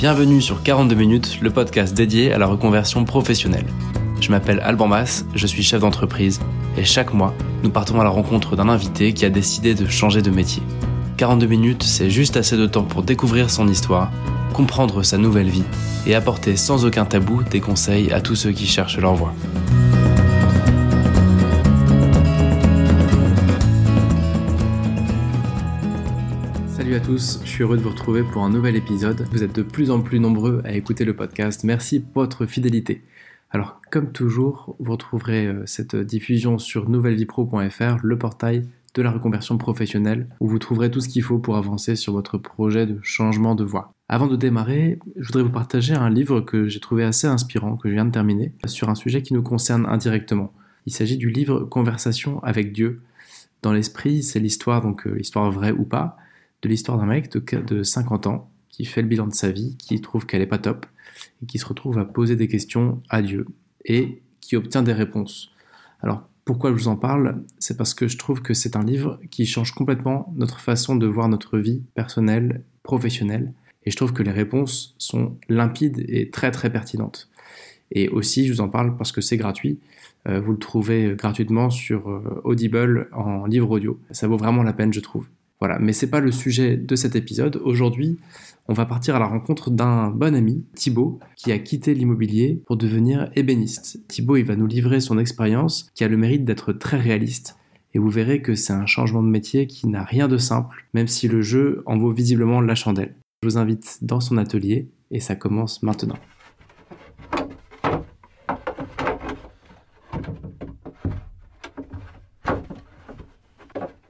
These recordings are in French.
Bienvenue sur 42 minutes, le podcast dédié à la reconversion professionnelle. Je m'appelle Alban Mas, je suis chef d'entreprise et chaque mois, nous partons à la rencontre d'un invité qui a décidé de changer de métier. 42 minutes, c'est juste assez de temps pour découvrir son histoire, comprendre sa nouvelle vie et apporter sans aucun tabou des conseils à tous ceux qui cherchent leur voie. Salut à tous, je suis heureux de vous retrouver pour un nouvel épisode. Vous êtes de plus en plus nombreux à écouter le podcast. Merci pour votre fidélité. Alors, comme toujours, vous retrouverez cette diffusion sur nouvellevipro.fr, le portail de la reconversion professionnelle, où vous trouverez tout ce qu'il faut pour avancer sur votre projet de changement de voie. Avant de démarrer, je voudrais vous partager un livre que j'ai trouvé assez inspirant, que je viens de terminer, sur un sujet qui nous concerne indirectement. Il s'agit du livre Conversation avec Dieu. Dans l'esprit, c'est l'histoire, donc l'histoire vraie ou pas, de l'histoire d'un mec de 50 ans qui fait le bilan de sa vie, qui trouve qu'elle est pas top et qui se retrouve à poser des questions à Dieu et qui obtient des réponses. Alors pourquoi je vous en parle ? C'est parce que je trouve que c'est un livre qui change complètement notre façon de voir notre vie personnelle, professionnelle, et je trouve que les réponses sont limpides et très très pertinentes. Et aussi je vous en parle parce que c'est gratuit. Vous le trouvez gratuitement sur Audible en livre audio. Ça vaut vraiment la peine, je trouve. Voilà, mais c'est pas le sujet de cet épisode. Aujourd'hui, on va partir à la rencontre d'un bon ami, Thibaut, qui a quitté l'immobilier pour devenir ébéniste. Thibaut, il va nous livrer son expérience qui a le mérite d'être très réaliste. Et vous verrez que c'est un changement de métier qui n'a rien de simple, même si le jeu en vaut visiblement la chandelle. Je vous invite dans son atelier et ça commence maintenant.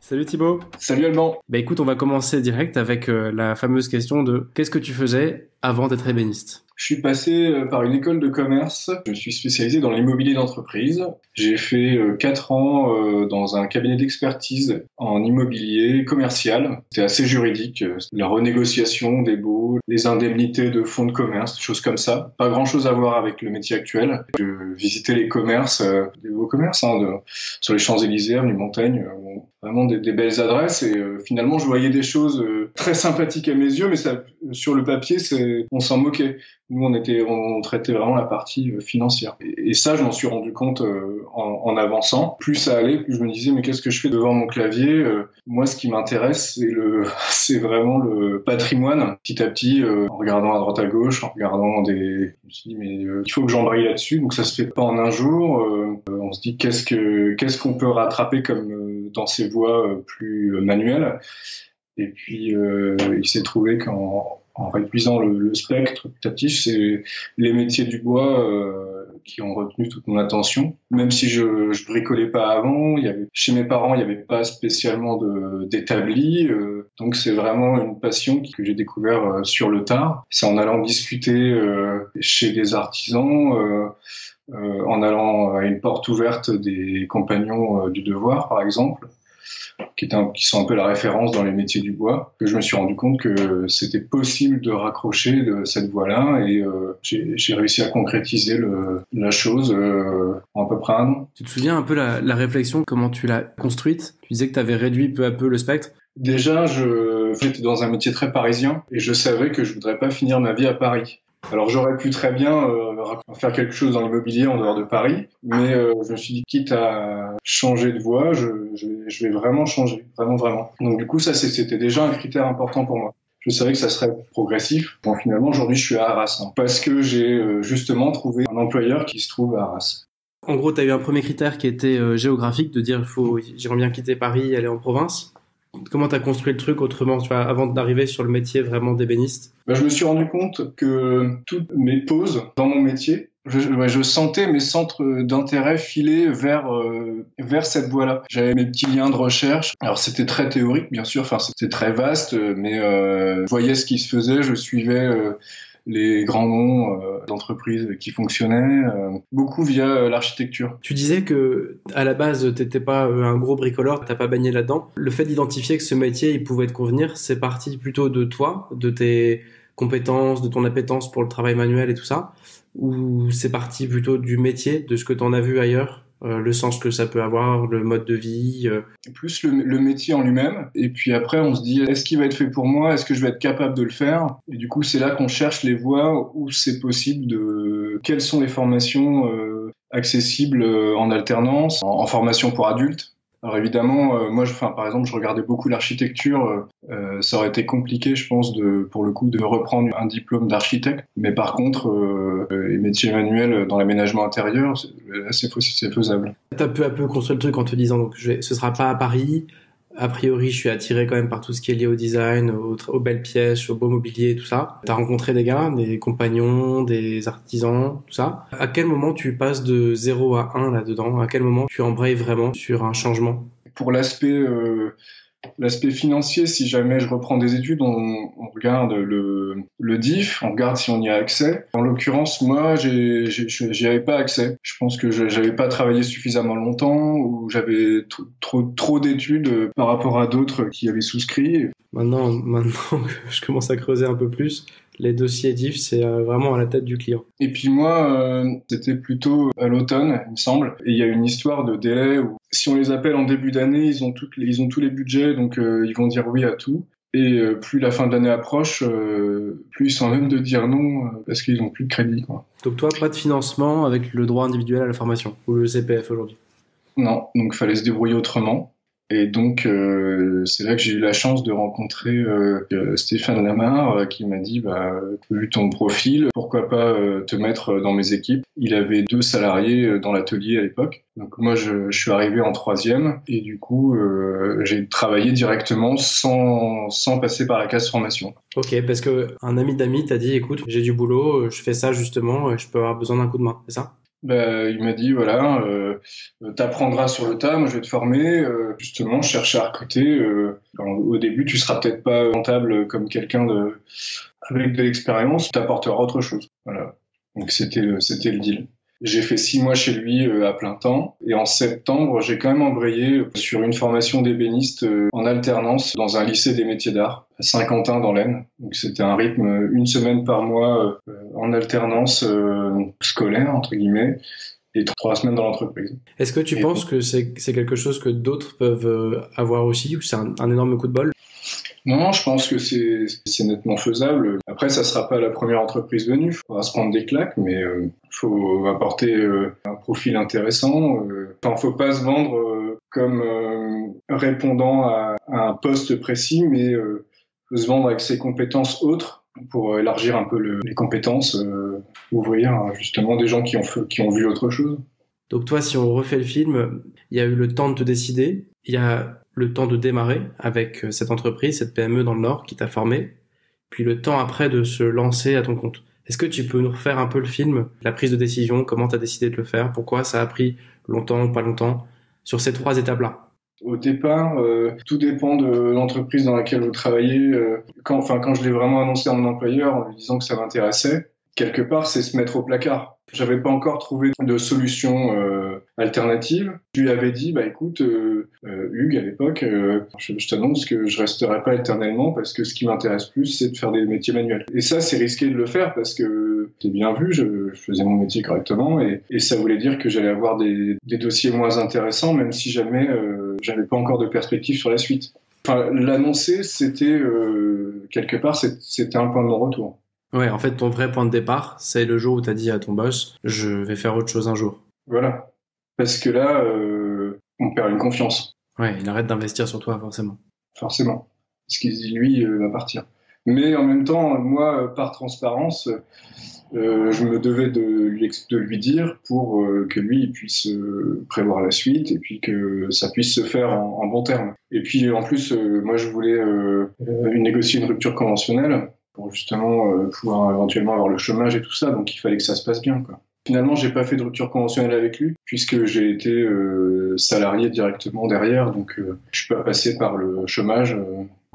Salut Thibaut. Salut Alban. Écoute, on va commencer direct avec la fameuse question de qu'est-ce que tu faisais avant d'être ébéniste ? Je suis passé par une école de commerce. Je suis spécialisé dans l'immobilier d'entreprise. J'ai fait 4 ans dans un cabinet d'expertise en immobilier commercial. C'était assez juridique. La renégociation des baux, les indemnités de fonds de commerce, des choses comme ça. Pas grand-chose à voir avec le métier actuel. Je visitais les commerces, des beaux commerces, sur les Champs-Élysées, avenue Montaigne. Vraiment des belles adresses. Et finalement, je voyais des choses très sympathiques à mes yeux, mais ça, sur le papier, on s'en moquait. Nous, on traitait vraiment la partie financière. Et ça, je m'en suis rendu compte en avançant. Plus ça allait, plus je me disais, mais qu'est-ce que je fais devant mon clavier ? Moi, ce qui m'intéresse, c'est vraiment le patrimoine. Petit à petit, en regardant à droite à gauche, je me suis dit, mais il faut que j'embraye là-dessus. Donc ça se fait pas en un jour. On se dit, qu'est-ce qu'on peut rattraper comme dans ces voies plus manuelles ? Et puis, il s'est trouvé qu'en réduisant le spectre petit à petit, c'est les métiers du bois qui ont retenu toute mon attention. Même si je bricolais pas avant, chez mes parents, il n'y avait pas spécialement d'établi. Donc c'est vraiment une passion que j'ai découvert sur le tard. C'est en allant discuter chez des artisans, en allant à une porte ouverte des compagnons du devoir, par exemple, qui sont un peu la référence dans les métiers du bois, que je me suis rendu compte que c'était possible de raccrocher de cette voie-là et j'ai réussi à concrétiser la chose en à peu près un an. Tu te souviens un peu la réflexion, comment tu l'as construite ? Tu disais que tu avais réduit peu à peu le spectre. Déjà, j'étais dans un métier très parisien et je savais que je voudrais pas finir ma vie à Paris. Alors j'aurais pu très bien faire quelque chose dans l'immobilier en dehors de Paris, mais je me suis dit quitte à changer de voie, je vais vraiment changer, vraiment. Donc du coup ça c'était déjà un critère important pour moi. Je savais que ça serait progressif. Bon finalement aujourd'hui je suis à Arras parce que j'ai justement trouvé un employeur qui se trouve à Arras. En gros, tu as eu un premier critère qui était géographique, de dire j'aimerais bien quitter Paris et aller en province. Comment t'as construit le truc autrement, avant d'arriver sur le métier vraiment d'ébéniste ? Je me suis rendu compte que toutes mes pauses dans mon métier, je sentais mes centres d'intérêt filer vers cette voie-là. J'avais mes petits liens de recherche. Alors c'était très théorique, bien sûr. C'était très vaste, mais je voyais ce qui se faisait. Je suivais les grands noms d'entreprises qui fonctionnaient, beaucoup via l'architecture. Tu disais que à la base t'étais pas un gros bricoleur, t'as pas baigné là-dedans. Le fait d'identifier que ce métier il pouvait te convenir, c'est parti plutôt de toi, de tes compétences, de ton appétence pour le travail manuel et tout ça, ou c'est parti plutôt du métier, de ce que t'en as vu ailleurs le sens que ça peut avoir, le mode de vie. Plus le métier en lui-même. Et puis après, on se dit, est-ce qu'il va être fait pour moi? Est-ce que je vais être capable de le faire? Et du coup, c'est là qu'on cherche les voies où c'est possible quelles sont les formations accessibles en alternance, en formation pour adultes. Alors évidemment, par exemple, je regardais beaucoup l'architecture. Ça aurait été compliqué, je pense, pour le coup, de reprendre un diplôme d'architecte. Mais par contre, les métiers manuels dans l'aménagement intérieur, c'est faisable. T'as peu à peu construit le truc en te disant, donc ce sera pas à Paris. A priori, je suis attiré quand même par tout ce qui est lié au design, aux belles pièces, au beau mobilier, tout ça. T'as rencontré des gars, des compagnons, des artisans, tout ça. À quel moment tu passes de 0 à 1 là-dedans? À quel moment tu embrayes vraiment sur un changement? Pour l'aspect financier, si jamais je reprends des études, on regarde le DIF, on regarde si on y a accès. En l'occurrence, moi, j'y avais pas accès. Je pense que j'avais pas travaillé suffisamment longtemps ou j'avais trop d'études par rapport à d'autres qui avaient souscrit. Maintenant que je commence à creuser un peu plus, les dossiers DIF, c'est vraiment à la tête du client. Et puis moi, c'était plutôt à l'automne, il me semble. Et il y a une histoire de délai où si on les appelle en début d'année, ils ont tous les budgets, donc ils vont dire oui à tout. Et plus la fin de l'année approche, plus ils sont à même de dire non parce qu'ils n'ont plus de crédit, quoi. Donc toi, pas de financement avec le droit individuel à la formation, ou le CPF aujourd'hui? Non, donc il fallait se débrouiller autrement. Et donc, c'est là que j'ai eu la chance de rencontrer Stéphane Lamar qui m'a dit, vu ton profil, pourquoi pas te mettre dans mes équipes. Il avait 2 salariés dans l'atelier à l'époque. Donc moi, je suis arrivé en 3e et du coup, j'ai travaillé directement sans passer par la case formation. Ok, parce que un ami d'amis t'a dit, écoute, j'ai du boulot, je fais ça justement, je peux avoir besoin d'un coup de main, c'est ça? Il m'a dit, voilà, t'apprendras sur le tas, moi je vais te former. Justement, je cherchais à recruter. Au début, tu seras peut-être pas rentable comme quelqu'un avec de l'expérience, t'apporteras autre chose. Voilà. Donc c'était le deal. J'ai fait 6 mois chez lui à plein temps. Et en septembre, j'ai quand même embrayé sur une formation d'ébéniste en alternance dans un lycée des métiers d'art à Saint-Quentin dans l'Aisne. Donc c'était un rythme 1 semaine par mois en alternance scolaire, entre guillemets, et 3 semaines dans l'entreprise. Est-ce que tu penses que c'est quelque chose que d'autres peuvent avoir aussi, ou c'est un énorme coup de bol? Non, je pense que c'est nettement faisable. Après, ça sera pas la première entreprise venue. Il faudra se prendre des claques, mais faut apporter un profil intéressant. Faut pas se vendre comme répondant à un poste précis, mais faut se vendre avec ses compétences autres pour élargir un peu les compétences ouvrières, justement, des gens qui ont vu autre chose. Donc toi, si on refait le film, il y a eu le temps de te décider, il y a le temps de démarrer avec cette entreprise, cette PME dans le Nord qui t'a formé, puis le temps après de se lancer à ton compte. Est-ce que tu peux nous refaire un peu le film, la prise de décision, comment tu as décidé de le faire, pourquoi ça a pris longtemps ou pas longtemps, sur ces 3 étapes-là? Au départ, tout dépend de l'entreprise dans laquelle vous travaillez. Quand je l'ai vraiment annoncé à mon employeur en lui disant que ça m'intéressait, quelque part, c'est se mettre au placard. J'avais pas encore trouvé de solution alternative. Je lui avais dit, écoute, Hugues, à l'époque, je t'annonce que je resterai pas éternellement parce que ce qui m'intéresse plus, c'est de faire des métiers manuels. Et ça, c'est risqué de le faire parce que j'ai bien vu, je faisais mon métier correctement et ça voulait dire que j'allais avoir des dossiers moins intéressants, même si jamais j'avais pas encore de perspective sur la suite. L'annoncer, c'était quelque part, c'était un point de non-retour. Ouais, en fait, ton vrai point de départ, c'est le jour où t'as dit à ton boss, je vais faire autre chose un jour. Voilà. Parce que là, on perd une confiance. Ouais, il arrête d'investir sur toi, forcément. Forcément. Parce qu'il dit, lui, va partir. Mais en même temps, moi, par transparence, je me devais de lui dire pour que lui il puisse prévoir la suite et puis que ça puisse se faire en bon terme. Et puis, en plus, moi, je voulais négocier une rupture conventionnelle pour justement pouvoir éventuellement avoir le chômage et tout ça, donc il fallait que ça se passe bien, quoi. Finalement, j'ai pas fait de rupture conventionnelle avec lui, puisque j'ai été salarié directement derrière, donc je suis pas passé par le chômage.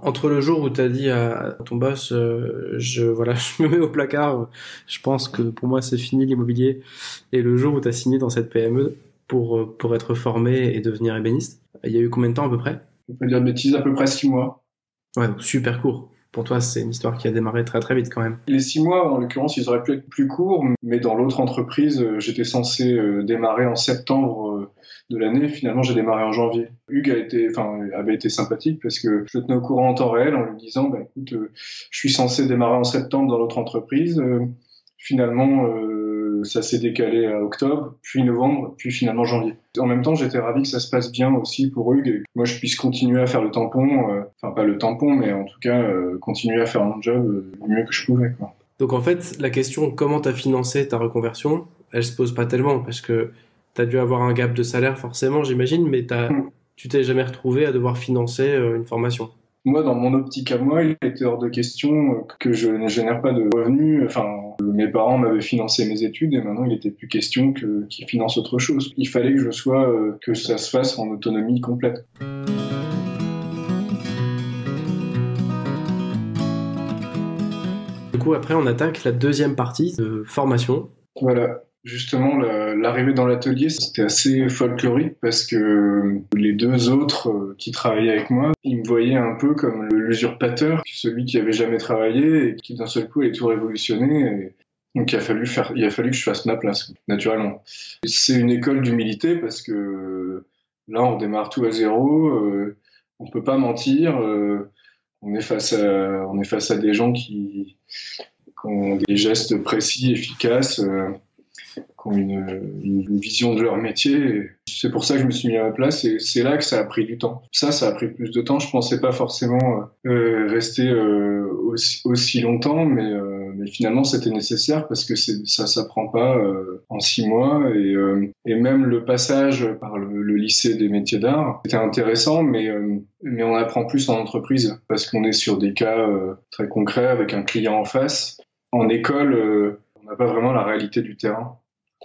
Entre le jour où t'as dit à ton boss, je me mets au placard, je pense que pour moi c'est fini l'immobilier, et le jour où t'as signé dans cette PME pour être formé et devenir ébéniste, il y a eu combien de temps à peu près? Je peux pas dire de bêtises, à peu près 6 mois. Ouais, donc super court. Pour toi, c'est une histoire qui a démarré très très vite quand même. Les 6 mois, en l'occurrence, ils auraient pu être plus courts, mais dans l'autre entreprise, j'étais censé démarrer en septembre de l'année. Finalement, j'ai démarré en janvier. Hugues avait été sympathique parce que je le tenais au courant en temps réel en lui disant, écoute, je suis censé démarrer en septembre dans l'autre entreprise. Finalement, ça s'est décalé à octobre, puis novembre, puis finalement janvier. En même temps, j'étais ravi que ça se passe bien aussi pour Hugues et que moi je puisse continuer à faire le tampon, enfin pas le tampon, mais en tout cas continuer à faire mon job du mieux que je pouvais, quoi. Donc en fait, la question comment tu as financé ta reconversion, elle se pose pas tellement parce que tu as dû avoir un gap de salaire forcément, j'imagine, mais tu t'es jamais retrouvé à devoir financer une formation. Moi, dans mon optique à moi, il était hors de question que je ne génère pas de revenus. Enfin, mes parents m'avaient financé mes études et maintenant il n'était plus question qu'ils financent autre chose. Il fallait que ça se fasse en autonomie complète. Du coup, après, on attaque la deuxième partie de formation. Voilà. Justement, l'arrivée dans l'atelier, c'était assez folklorique parce que les deux autres qui travaillaient avec moi, ils me voyaient un peu comme l'usurpateur, celui qui avait jamais travaillé et qui d'un seul coup allait tout révolutionner. Donc il a fallu que je fasse ma place, naturellement. C'est une école d'humilité parce que là, on démarre tout à zéro, on peut pas mentir, on est face à des gens qui ont des gestes précis, efficaces. Qui ont une vision de leur métier. C'est pour ça que je me suis mis à ma place et c'est là que ça a pris du temps. Ça a pris plus de temps. Je pensais pas forcément rester aussi longtemps, mais finalement c'était nécessaire parce que ça s'apprend pas en 6 mois et même le passage par le lycée des métiers d'art était intéressant, mais on apprend plus en entreprise parce qu'on est sur des cas très concrets avec un client en face. En école, on n'a pas vraiment la réalité du terrain.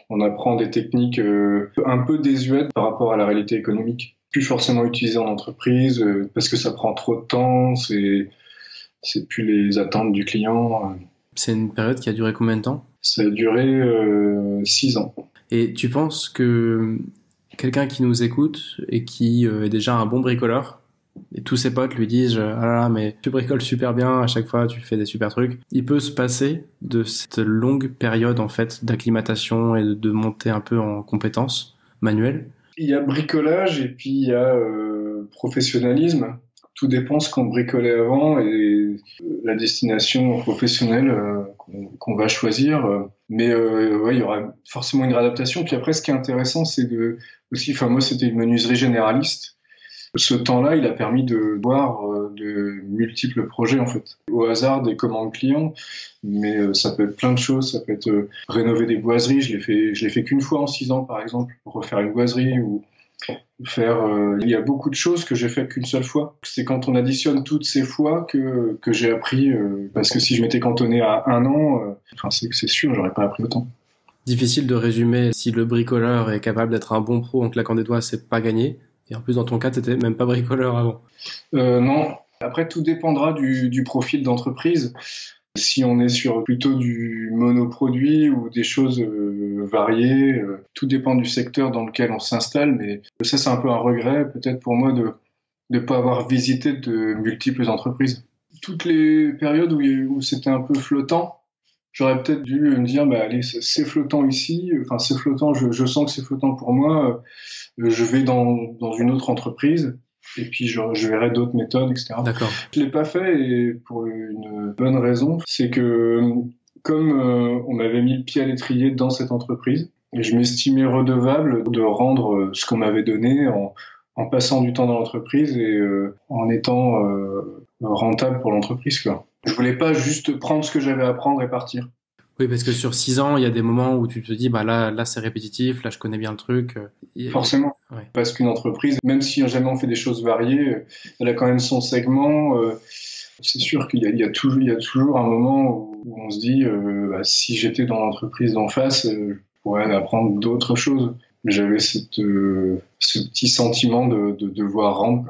On apprend des techniques un peu désuètes par rapport à la réalité économique. Plus forcément utilisées en entreprise parce que ça prend trop de temps, c'est plus les attentes du client. C'est une période qui a duré combien de temps ? Ça a duré 6 ans. Et tu penses que quelqu'un qui nous écoute et qui est déjà un bon bricoleur, et tous ses potes lui disent « Ah là là, mais tu bricoles super bien, à chaque fois tu fais des super trucs », il peut se passer de cette longue période en fait d'acclimatation et de montée un peu en compétences manuelles. Il y a bricolage et puis il y a professionnalisme. Tout dépend ce qu'on bricolait avant et la destination professionnelle qu'on va choisir. Mais ouais, il y aura forcément une réadaptation. Puis après, ce qui est intéressant, c'est aussi, moi, c'était une menuiserie généraliste. Ce temps-là, il a permis de voir de multiples projets, en fait. Au hasard des commandes clients, mais ça peut être plein de choses. Ça peut être rénover des boiseries. Je l'ai fait qu'une fois en 6 ans, par exemple, pour refaire une boiserie ou il y a beaucoup de choses que j'ai faites qu'une seule fois. C'est quand on additionne toutes ces fois que j'ai appris, parce que si je m'étais cantonné à 1 an, c'est sûr, j'aurais pas appris autant. Difficile de résumer si le bricoleur est capable d'être un bon pro en claquant des doigts, c'est pas gagné. Et en plus, dans ton cas, t'étais même pas bricoleur avant. Non. Après, tout dépendra du profil d'entreprise. Si on est sur plutôt du monoproduit ou des choses variées, tout dépend du secteur dans lequel on s'installe. Mais ça, c'est un peu un regret, peut-être pour moi, de ne pas avoir visité de multiples entreprises. Toutes les périodes où c'était un peu flottant, j'aurais peut-être dû me dire, allez, c'est flottant ici, c'est flottant, je sens que c'est flottant pour moi, je vais dans une autre entreprise. Et puis je verrai d'autres méthodes, etc. D'accord. Je l'ai pas fait et pour une bonne raison, c'est que comme on m'avait mis le pied à l'étrier dans cette entreprise, et je m'estimais redevable de rendre ce qu'on m'avait donné en passant du temps dans l'entreprise et en étant rentable pour l'entreprise, quoi. Je voulais pas juste prendre ce que j'avais à prendre et partir. Oui, parce que sur 6 ans, il y a des moments où tu te dis, là c'est répétitif, là je connais bien le truc. Forcément. Ouais. Parce qu'une entreprise, même si jamais on fait des choses variées, elle a quand même son segment. C'est sûr qu'il y a toujours un moment où on se dit, si j'étais dans l'entreprise d'en face, je pourrais apprendre d'autres choses. J'avais ce petit sentiment de devoir rendre.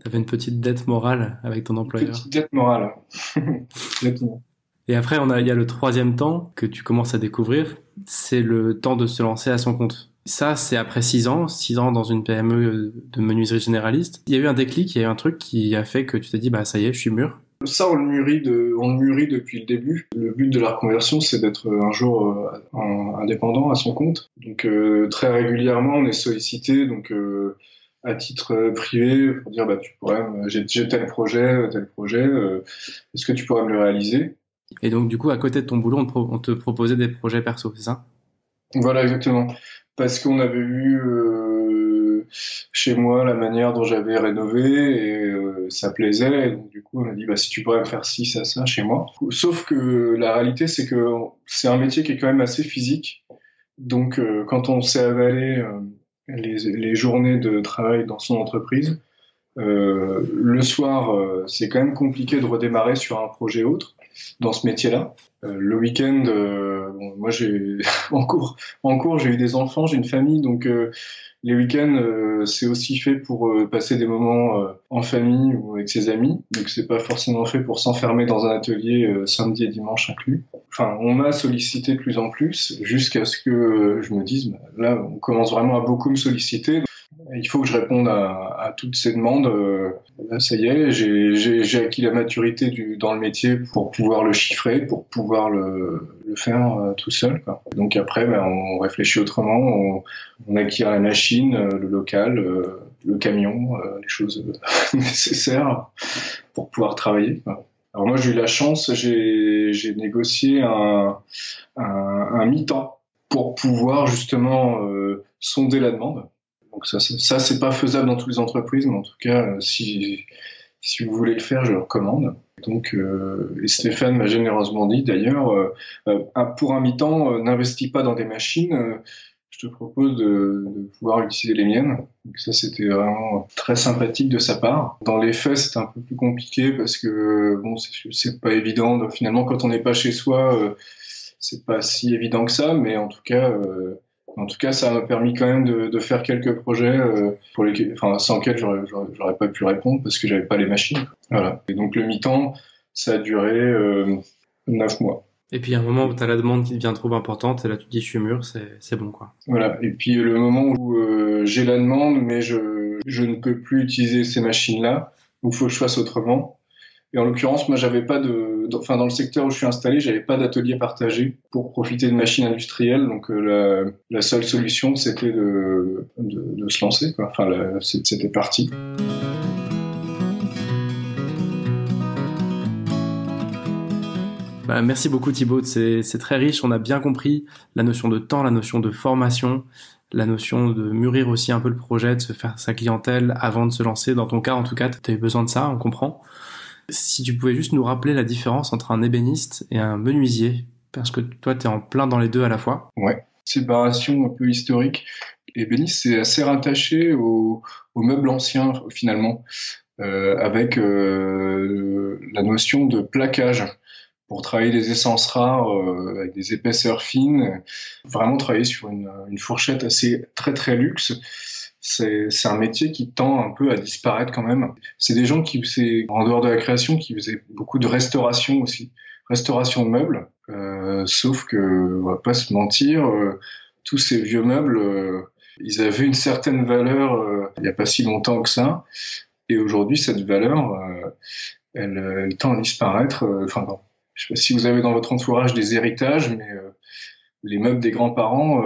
T'avais une petite dette morale avec ton employeur. Une petite dette morale. Exactement. Et après, il y a le 3e temps que tu commences à découvrir, c'est le temps de se lancer à son compte. Ça, c'est après 6 ans dans une PME de menuiserie généraliste. Il y a eu un déclic, il y a eu un truc qui a fait que tu t'es dit, ça y est, je suis mûr. Ça, on le mûrit depuis le début. Le but de la reconversion, c'est d'être un jour indépendant à son compte. Donc très régulièrement, on est sollicité donc à titre privé pour dire tu pourrais, j'ai tel projet, est-ce que tu pourrais me le réaliser? Et donc, du coup, à côté de ton boulot, on te proposait des projets perso, c'est ça? Voilà, exactement. Parce qu'on avait vu chez moi la manière dont j'avais rénové et ça plaisait. Et donc, du coup, on a dit, si tu pourrais me faire ci, ça chez moi. Sauf que la réalité, c'est que c'est un métier qui est quand même assez physique. Donc, quand on s'est avalé les journées de travail dans son entreprise, le soir, c'est quand même compliqué de redémarrer sur un projet autre dans ce métier-là. Le week-end, moi j'ai en cours, j'ai eu des enfants, j'ai une famille, donc les week-ends c'est aussi fait pour passer des moments en famille ou avec ses amis. Donc c'est pas forcément fait pour s'enfermer dans un atelier samedi et dimanche inclus. Enfin, on m'a sollicité de plus en plus jusqu'à ce que je me dise, là, on commence vraiment à beaucoup me solliciter. Il faut que je réponde à toutes ces demandes. Là, ça y est, j'ai acquis la maturité dans le métier pour pouvoir le chiffrer, pour pouvoir le faire tout seul, quoi. Donc après, on réfléchit autrement, on acquiert la machine, le local, le camion, les choses nécessaires pour pouvoir travailler, quoi. Alors moi, j'ai eu la chance, j'ai négocié un mi-temps pour pouvoir justement sonder la demande. Donc ça c'est pas faisable dans toutes les entreprises, mais en tout cas, si vous voulez le faire, je le recommande. Donc, et Stéphane m'a généreusement dit d'ailleurs, pour un mi-temps, n'investis pas dans des machines, je te propose de pouvoir utiliser les miennes. Donc ça, c'était vraiment très sympathique de sa part. Dans les faits, c'était un peu plus compliqué parce que bon, c'est pas évident. Donc, finalement, quand on n'est pas chez soi, c'est pas si évident que ça, mais en tout cas, ça m'a permis quand même de faire quelques projets sans lesquels j'aurais pas pu répondre parce que j'avais pas les machines. Voilà. Et donc le mi-temps, ça a duré 9 mois. Et puis, il y a un moment où tu as la demande qui devient trop importante, et là, tu te dis, je suis mûr, c'est bon, quoi. Voilà. Et puis le moment où j'ai la demande, mais je ne peux plus utiliser ces machines-là, donc il faut que je fasse autrement. Et en l'occurrence, moi, j'avais pas dans le secteur où je suis installé, j'avais pas d'atelier partagé pour profiter de machines industrielles. Donc, la seule solution, c'était de se lancer, quoi. Enfin, c'était parti. Merci beaucoup, Thibaut. C'est très riche. On a bien compris la notion de temps, la notion de formation, la notion de mûrir aussi un peu le projet, de se faire sa clientèle avant de se lancer. Dans ton cas, en tout cas, tu as eu besoin de ça, on comprend. Si tu pouvais juste nous rappeler la différence entre un ébéniste et un menuisier, parce que toi, tu es en plein dans les deux à la fois. Ouais, séparation un peu historique. Ébéniste, c'est assez rattaché aux meubles anciens, finalement, avec la notion de plaquage pour travailler des essences rares avec des épaisseurs fines, vraiment travailler sur une fourchette très très luxe. C'est un métier qui tend un peu à disparaître quand même. C'est des gens en dehors de la création, qui faisaient beaucoup de restauration aussi, restauration de meubles. Sauf que, on va pas se mentir, tous ces vieux meubles, ils avaient une certaine valeur il y a pas si longtemps que ça. Et aujourd'hui, cette valeur, elle tend à disparaître. Je sais pas si vous avez dans votre entourage des héritages, mais les meubles des grands-parents,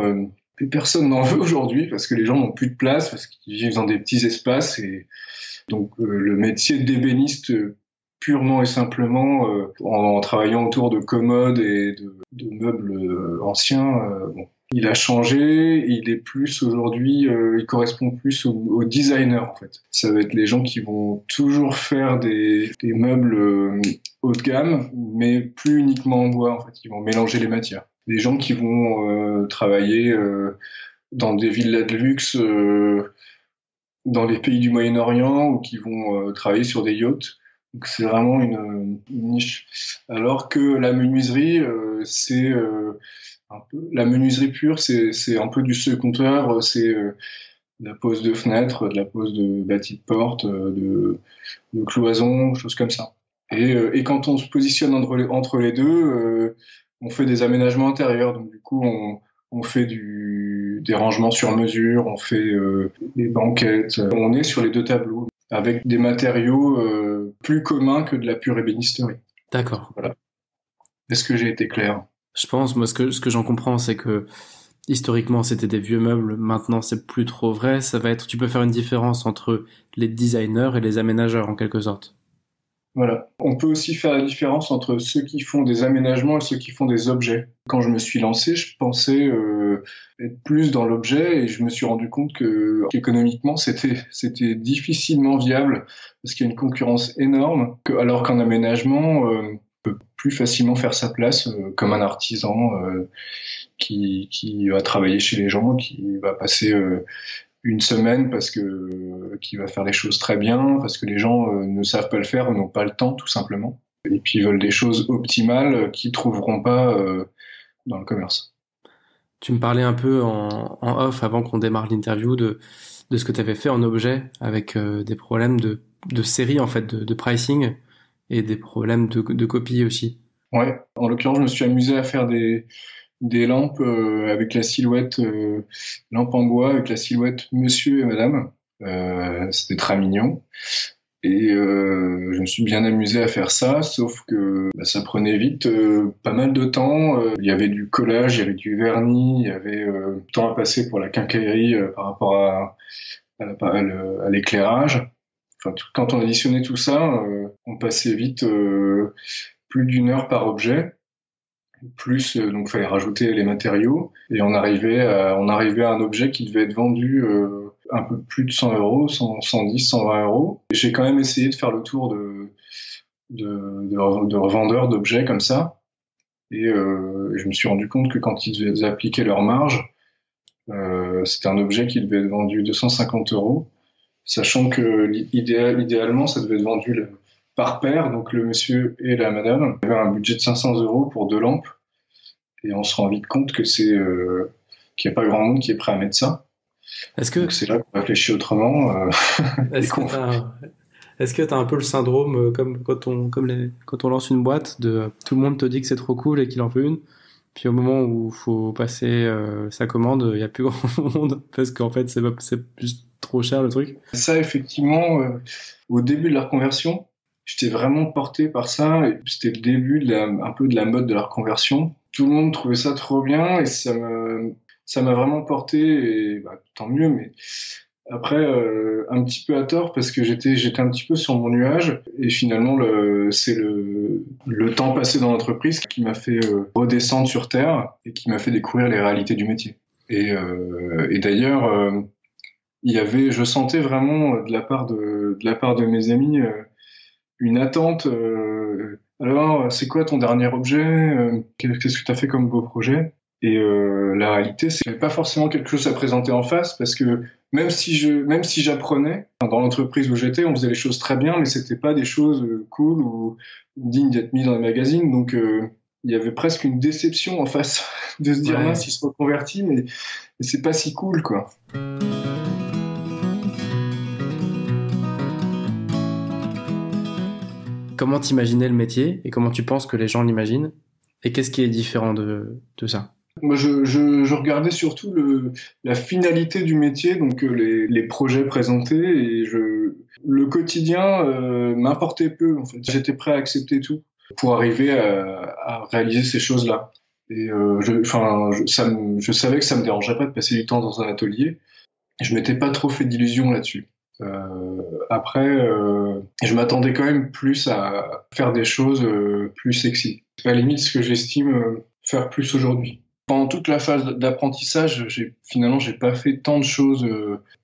plus personne n'en veut aujourd'hui parce que les gens n'ont plus de place, parce qu'ils vivent dans des petits espaces. Et donc le métier d'ébéniste purement et simplement en travaillant autour de commodes et de meubles anciens, il a changé. Il est plus aujourd'hui, il correspond plus aux designers en fait. Ça va être les gens qui vont toujours faire des meubles haut de gamme, mais plus uniquement en bois en fait. Ils vont mélanger les matières. Des gens qui vont travailler dans des villas de luxe dans les pays du Moyen-Orient ou qui vont travailler sur des yachts. Donc c'est vraiment une niche. Alors que la menuiserie, c'est un peu la menuiserie pure, c'est un peu du second œuvre, c'est de la pose de fenêtres, de la pose de bâtis de portes, de cloisons, choses comme ça. Et quand on se positionne entre les deux, on fait des aménagements intérieurs. Donc du coup, on fait des rangements sur mesure, on fait des banquettes. On est sur les deux tableaux. avec des matériaux plus communs que de la pure ébénisterie. D'accord. Voilà. Est-ce que j'ai été clair? Je pense, moi, ce que j'en comprends, c'est que historiquement, c'était des vieux meubles. Maintenant, c'est plus trop vrai. Ça va être, tu peux faire une différence entre les designers et les aménageurs, en quelque sorte. Voilà. On peut aussi faire la différence entre ceux qui font des aménagements et ceux qui font des objets. Quand je me suis lancé, je pensais être plus dans l'objet et je me suis rendu compte que économiquement, c'était difficilement viable parce qu'il y a une concurrence énorme, alors qu'en aménagement, on peut plus facilement faire sa place comme un artisan qui va travailler chez les gens, qui va passer une semaine parce que qui va faire les choses très bien, parce que les gens ne savent pas le faire ou n'ont pas le temps tout simplement. Et puis ils veulent des choses optimales qu'ils trouveront pas dans le commerce. Tu me parlais un peu en off avant qu'on démarre l'interview de ce que tu avais fait en objet avec des problèmes de série, en fait, de pricing et des problèmes de copie aussi. Ouais. En l'occurrence, je me suis amusé à faire des lampes avec la silhouette, lampe en bois avec la silhouette Monsieur et Madame. C'était très mignon. Et je me suis bien amusé à faire ça, sauf que ça prenait vite pas mal de temps. Il y avait du collage, il y avait du vernis, il y avait du temps à passer pour la quincaillerie par rapport à l'éclairage. Enfin, quand on additionnait tout ça, on passait vite plus d'une heure par objet. Plus donc fallait rajouter les matériaux et on arrivait à un objet qui devait être vendu un peu plus de 100 euros, 110, 120 euros. Et j'ai quand même essayé de faire le tour de revendeurs d'objets comme ça et je me suis rendu compte que quand ils appliquaient leur marge, c'était un objet qui devait être vendu 250 euros, sachant que idéalement ça devait être vendu par paire, donc le monsieur et la madame avaient un budget de 500 euros pour 2 lampes, et on se rend vite compte que qu'il n'y a pas grand monde qui est prêt à mettre ça. Donc c'est là qu'on réfléchit autrement. Est-ce que t'as un peu le syndrome comme quand on lance une boîte de tout le monde te dit que c'est trop cool et qu'il en veut une, puis au moment où faut passer sa commande, il y a plus grand monde parce qu'en fait c'est juste trop cher le truc. Ça effectivement, au début de la reconversion, j'étais vraiment porté par ça, et c'était le début un peu de la mode de la reconversion. Tout le monde trouvait ça trop bien et ça m'a vraiment porté, et tant mieux, mais après un petit peu à tort parce que j'étais un petit peu sur mon nuage, et finalement c'est le temps passé dans l'entreprise qui m'a fait redescendre sur terre et qui m'a fait découvrir les réalités du métier. Et d'ailleurs je sentais vraiment de la part de mes amis une attente. Alors, c'est quoi ton dernier objet? Qu'est-ce que tu as fait comme beau projet? Et la réalité, c'est que j'avais pas forcément quelque chose à présenter en face, parce que même si j'apprenais, dans l'entreprise où j'étais, on faisait les choses très bien, mais c'était pas des choses cool ou dignes d'être mises dans les magazines. Donc, il y avait presque une déception en face de se dire, mince, il se reconvertit, mais c'est pas si cool, quoi. Comment t'imaginais le métier et comment tu penses que les gens l'imaginent, et qu'est-ce qui est différent de ça? Moi, je regardais surtout la finalité du métier, donc les projets présentés, et le quotidien m'importait peu, en fait. J'étais prêt à accepter tout pour arriver à réaliser ces choses-là. Et je savais que ça me dérangeait pas de passer du temps dans un atelier. Je m'étais pas trop fait d'illusions là-dessus. Après, je m'attendais quand même plus à faire des choses plus sexy. C'est à la limite ce que j'estime faire plus aujourd'hui. Pendant toute la phase d'apprentissage, finalement, j'ai pas fait tant de choses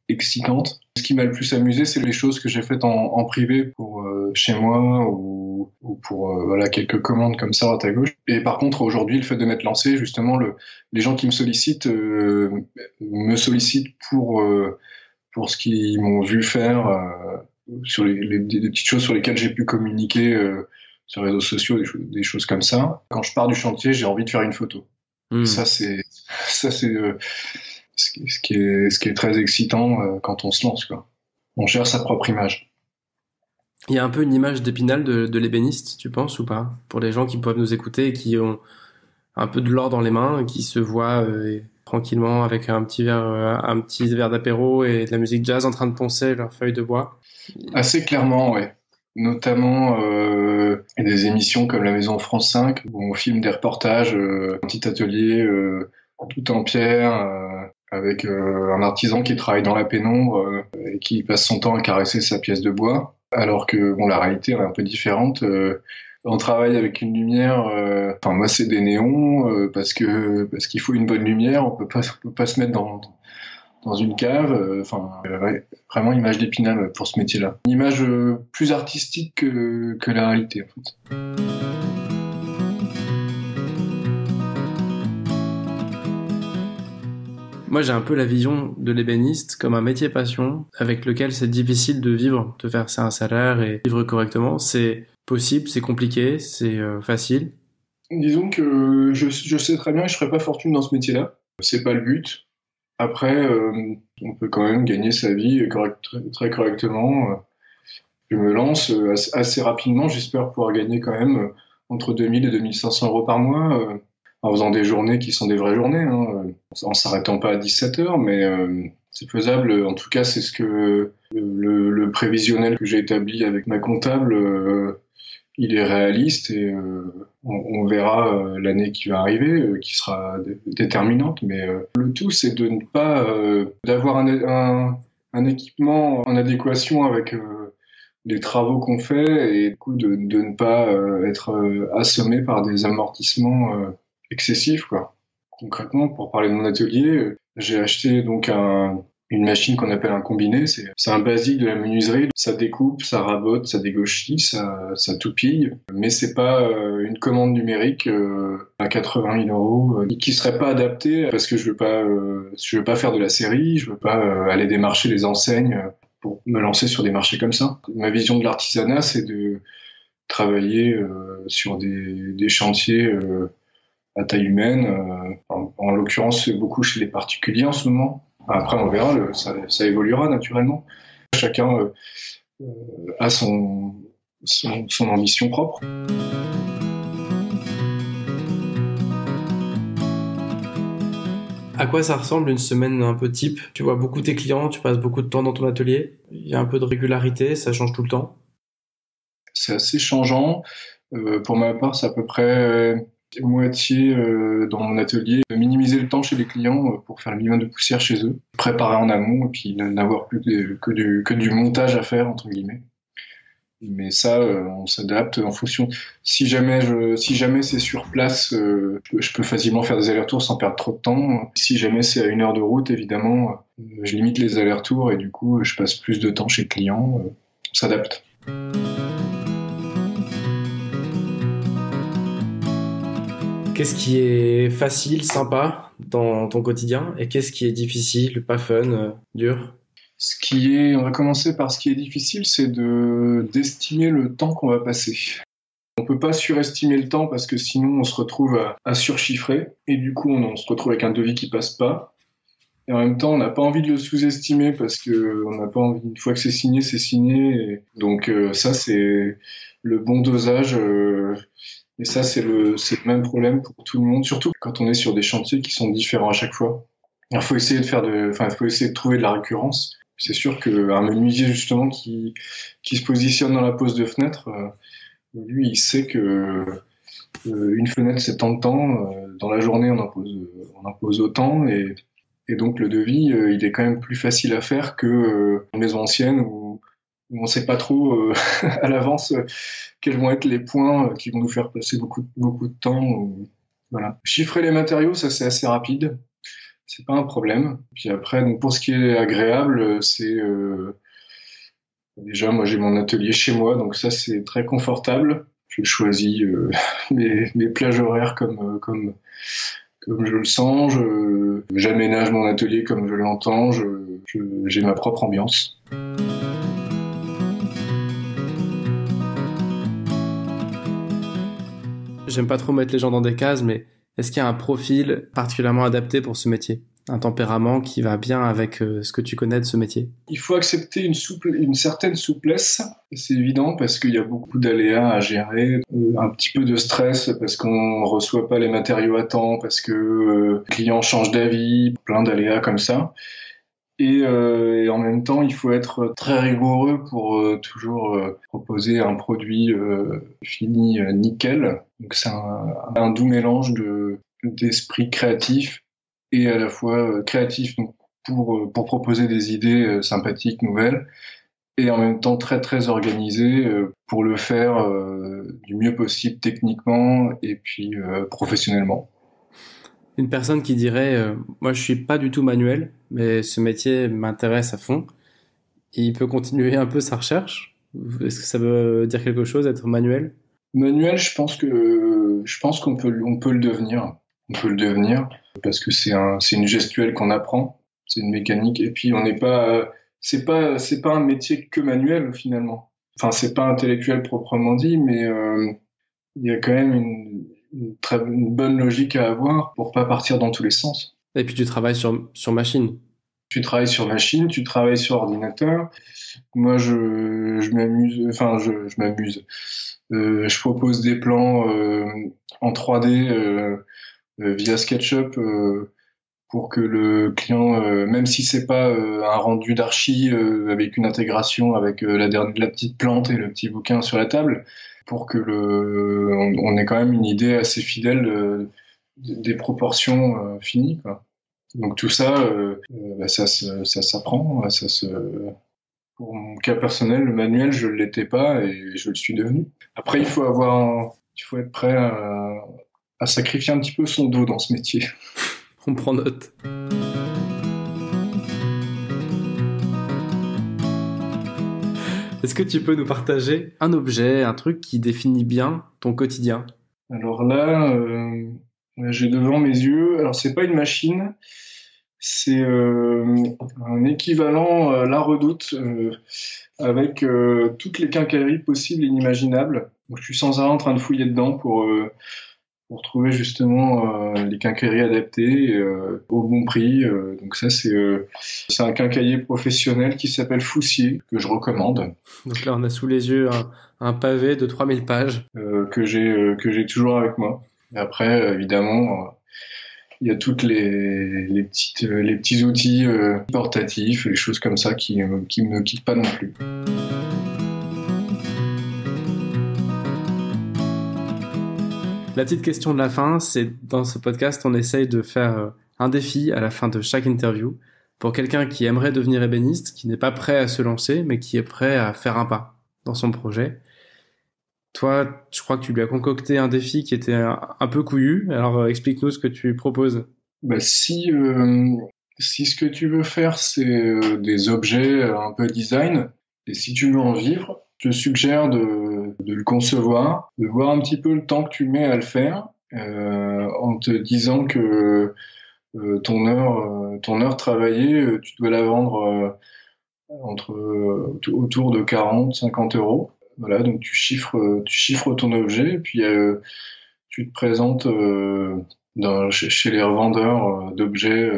excitantes. Ce qui m'a le plus amusé, c'est les choses que j'ai faites en privé pour chez moi, ou pour quelques commandes comme ça à droite à gauche. Et par contre, aujourd'hui, le fait de m'être lancé, justement, les gens qui me sollicitent pour ce qu'ils m'ont vu faire sur des petites choses sur lesquelles j'ai pu communiquer sur les réseaux sociaux, des choses comme ça. Quand je pars du chantier, j'ai envie de faire une photo. Ça c'est ce qui est très excitant quand on se lance, quoi. On cherche sa propre image. Il y a un peu une image d'Épinal de l'ébéniste, tu penses, ou pas? Pour les gens qui peuvent nous écouter et qui ont un peu de l'or dans les mains, qui se voient tranquillement avec un petit verre d'apéro et de la musique jazz en train de poncer leurs feuilles de bois. Assez clairement, ouais. Notamment des émissions comme La Maison France 5 où on filme des reportages, un petit atelier tout en pierre avec un artisan qui travaille dans la pénombre et qui passe son temps à caresser sa pièce de bois. Alors que bon, la réalité est un peu différente. On travaille avec une lumière. Enfin, moi, c'est des néons parce qu'il faut une bonne lumière. On peut pas se mettre dans une cave. Ouais, vraiment image d'Épinal pour ce métier-là. Une image plus artistique que la réalité, en fait. Moi, j'ai un peu la vision de l'ébéniste comme un métier passion avec lequel c'est difficile de vivre, de verser un salaire et vivre correctement. C'est possible, c'est compliqué, c'est facile. Disons que je sais très bien que je ferai pas fortune dans ce métier-là. C'est pas le but. Après, on peut quand même gagner sa vie très correctement. Je me lance assez rapidement. J'espère pouvoir gagner quand même entre 2000 et 2500 euros par mois. En faisant des journées qui sont des vraies journées, hein, en s'arrêtant pas à 17 heures, mais c'est faisable. En tout cas, c'est ce que le prévisionnel que j'ai établi avec ma comptable, il est réaliste et on verra l'année qui va arriver, qui sera déterminante. Mais le tout, c'est de ne pas d'avoir un équipement en adéquation avec les travaux qu'on fait et du coup de ne pas être assommé par des amortissements excessif, quoi. Concrètement, pour parler de mon atelier, j'ai acheté donc une machine qu'on appelle un combiné. C'est un basique de la menuiserie. Ça découpe, ça rabote, ça dégauchit, ça toupille. Mais c'est pas une commande numérique à 80 000 euros qui serait pas adaptée parce que je veux pas faire de la série, je veux pas aller démarcher les enseignes pour me lancer sur des marchés comme ça. Ma vision de l'artisanat, c'est de travailler sur des chantiers à taille humaine. En l'occurrence, c'est beaucoup chez les particuliers en ce moment. Après, on verra, ça évoluera naturellement. Chacun a son ambition propre. À quoi ça ressemble une semaine un peu type? Tu vois beaucoup tes clients, tu passes beaucoup de temps dans ton atelier. Il y a un peu de régularité, ça change tout le temps. C'est assez changeant. Pour ma part, c'est à peu près moitié dans mon atelier, minimiser le temps chez les clients pour faire le minimum de poussière chez eux, préparer en amont et puis n'avoir plus que du montage à faire entre guillemets. Mais ça, on s'adapte en fonction. Si jamais c'est sur place, je peux facilement faire des allers-retours sans perdre trop de temps. Si jamais c'est à 1 heure de route, évidemment, je limite les allers-retours et du coup, je passe plus de temps chez le client. On s'adapte. Qu'est-ce qui est facile, sympa dans ton quotidien et qu'est-ce qui est difficile, pas fun, dur? On va commencer par ce qui est difficile, c'est d'estimer le temps qu'on va passer. On peut pas surestimer le temps parce que sinon on se retrouve à surchiffrer et du coup on se retrouve avec un devis qui passe pas. Et en même temps, on n'a pas envie de le sous-estimer parce que on n'a pas envie, une fois que c'est signé, c'est signé. Et donc ça c'est le bon dosage. Et ça c'est le même problème pour tout le monde, surtout quand on est sur des chantiers qui sont différents à chaque fois. Il faut essayer de trouver de la récurrence. C'est sûr qu'un menuisier justement qui se positionne dans la pose de fenêtre, lui il sait que une fenêtre c'est tant de temps, dans la journée on en pose autant et donc le devis il est quand même plus facile à faire que une maison ancienne où on sait pas trop à l'avance quels vont être les points qui vont nous faire passer beaucoup de temps. Voilà. Chiffrer les matériaux, ça c'est assez rapide. C'est pas un problème. Puis après, donc pour ce qui est agréable, c'est déjà moi j'ai mon atelier chez moi, donc ça c'est très confortable. Je choisis mes plages horaires comme je le sens. J'aménage mon atelier comme je l'entends. J'ai ma propre ambiance. J'aime pas trop mettre les gens dans des cases, mais est-ce qu'il y a un profil particulièrement adapté pour ce métier? un tempérament qui va bien avec ce que tu connais de ce métier? Il faut accepter une certaine souplesse, c'est évident, parce qu'il y a beaucoup d'aléas à gérer, un petit peu de stress parce qu'on reçoit pas les matériaux à temps, parce que le client change d'avis, plein d'aléas comme ça. Et en même temps, il faut être très rigoureux pour toujours proposer un produit fini nickel. Donc c'est un doux mélange d'esprit créatif et à la fois créatif donc pour proposer des idées sympathiques, nouvelles, et en même temps très très organisé pour le faire du mieux possible techniquement et puis professionnellement. Une personne qui dirait moi je suis pas du tout manuel, mais ce métier m'intéresse à fond, il peut continuer un peu sa recherche? Est-ce que ça veut dire quelque chose, être manuel? Manuel, je pense qu'on peut le devenir. On peut le devenir parce que c'est une gestuelle qu'on apprend, c'est une mécanique, et puis on n'est pas, c'est pas un métier que manuel finalement. Enfin, c'est pas intellectuel proprement dit, mais il y a quand même une bonne logique à avoir pour pas partir dans tous les sens. Et puis tu travailles sur machine. Tu travailles sur machine, tu travailles sur ordinateur. Moi, je m'amuse, enfin, je m'amuse. Je propose des plans en 3D via SketchUp pour que le client, même si c'est pas un rendu d'archi avec une intégration avec la petite plante et le petit bouquin sur la table, pour que on ait quand même une idée assez fidèle des proportions finies, quoi. Donc tout ça, ça s'apprend, Pour mon cas personnel, le manuel, je l'étais pas et je le suis devenu. Après, il faut être prêt à sacrifier un petit peu son dos dans ce métier. On prend note. Est-ce que tu peux nous partager un objet, un truc qui définit bien ton quotidien? Alors là, j'ai devant mes yeux, alors c'est pas une machine, c'est un équivalent La Redoute avec toutes les quincailleries possibles et inimaginables. Donc, je suis sans arrêt en train de fouiller dedans pour trouver justement les quincailleries adaptées au bon prix. Donc ça, c'est un quincailler professionnel qui s'appelle Foussier, que je recommande. Donc là, on a sous les yeux un pavé de 3000 pages. Que j'ai toujours avec moi. Et après, évidemment, il y a toutes les petits outils portatifs, les choses comme ça qui me quittent pas non plus. La petite question de la fin, c'est dans ce podcast, on essaye de faire un défi à la fin de chaque interview pour quelqu'un qui aimerait devenir ébéniste, qui n'est pas prêt à se lancer, mais qui est prêt à faire un pas dans son projet. Toi, je crois que tu lui as concocté un défi qui était un peu couillu. Alors, explique-nous ce que tu proposes. Bah, si ce que tu veux faire, c'est des objets un peu design, et si tu veux en vivre, je te suggère de le concevoir, de voir un petit peu le temps que tu mets à le faire, en te disant que ton heure travaillée, tu dois la vendre autour de 40-50 euros. Voilà, donc tu chiffres ton objet, et puis tu te présentes chez les revendeurs d'objets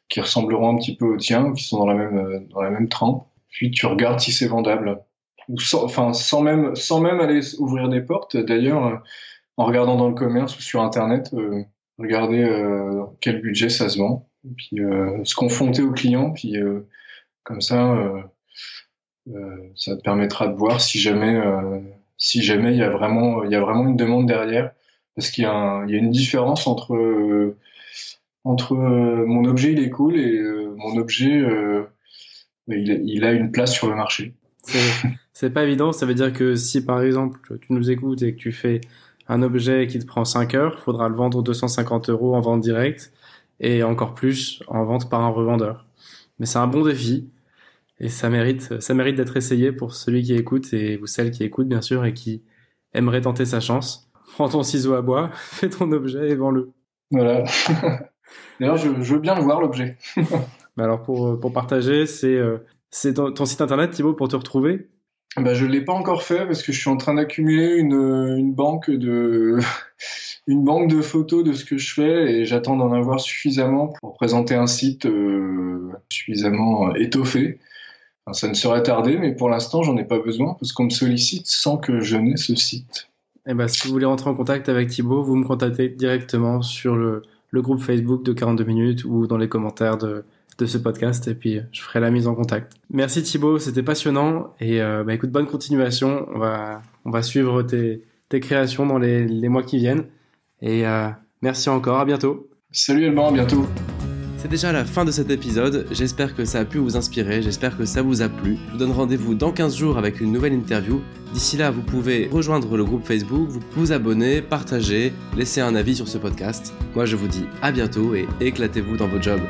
qui ressembleront un petit peu aux tiens, qui sont dans la même trempe. Puis tu regardes si c'est vendable. Ou sans même aller ouvrir des portes. D'ailleurs, en regardant dans le commerce ou sur Internet, regarder quel budget ça se vend. Et puis se confronter au client. Puis comme ça te permettra de voir si jamais il y a vraiment une demande derrière. Parce qu'il y a une différence entre mon objet il est cool et mon objet il a une place sur le marché. C'est pas évident, ça veut dire que si par exemple tu nous écoutes et que tu fais un objet qui te prend 5 heures, il faudra le vendre 250 euros en vente directe et encore plus en vente par un revendeur. Mais c'est un bon défi et ça mérite d'être essayé pour celui qui écoute ou celle qui écoute bien sûr et qui aimerait tenter sa chance. Prends ton ciseau à bois, fais ton objet et vends-le. Voilà. D'ailleurs, je veux bien le voir, l'objet. Alors pour partager, c'est ton site internet, Thibaut, pour te retrouver. Je l'ai pas encore fait parce que je suis en train d'accumuler une banque de une banque de photos de ce que je fais et j'attends d'en avoir suffisamment pour présenter un site suffisamment étoffé. Enfin, ça ne serait tardé, mais pour l'instant, j'en ai pas besoin parce qu'on me sollicite sans que je n'ai ce site. Si vous voulez rentrer en contact avec Thibaut, vous me contactez directement sur le groupe Facebook de 42 minutes ou dans les commentaires de ce podcast et puis je ferai la mise en contact. Merci Thibaut, c'était passionnant et écoute, bonne continuation. On va suivre tes créations dans les mois qui viennent et merci encore, à bientôt. Salut Alban, à bientôt. C'est déjà la fin de cet épisode, j'espère que ça a pu vous inspirer, j'espère que ça vous a plu. Je vous donne rendez-vous dans 15 jours avec une nouvelle interview. D'ici là, vous pouvez rejoindre le groupe Facebook, vous abonner, partager, laisser un avis sur ce podcast. Moi je vous dis à bientôt et éclatez-vous dans vos jobs.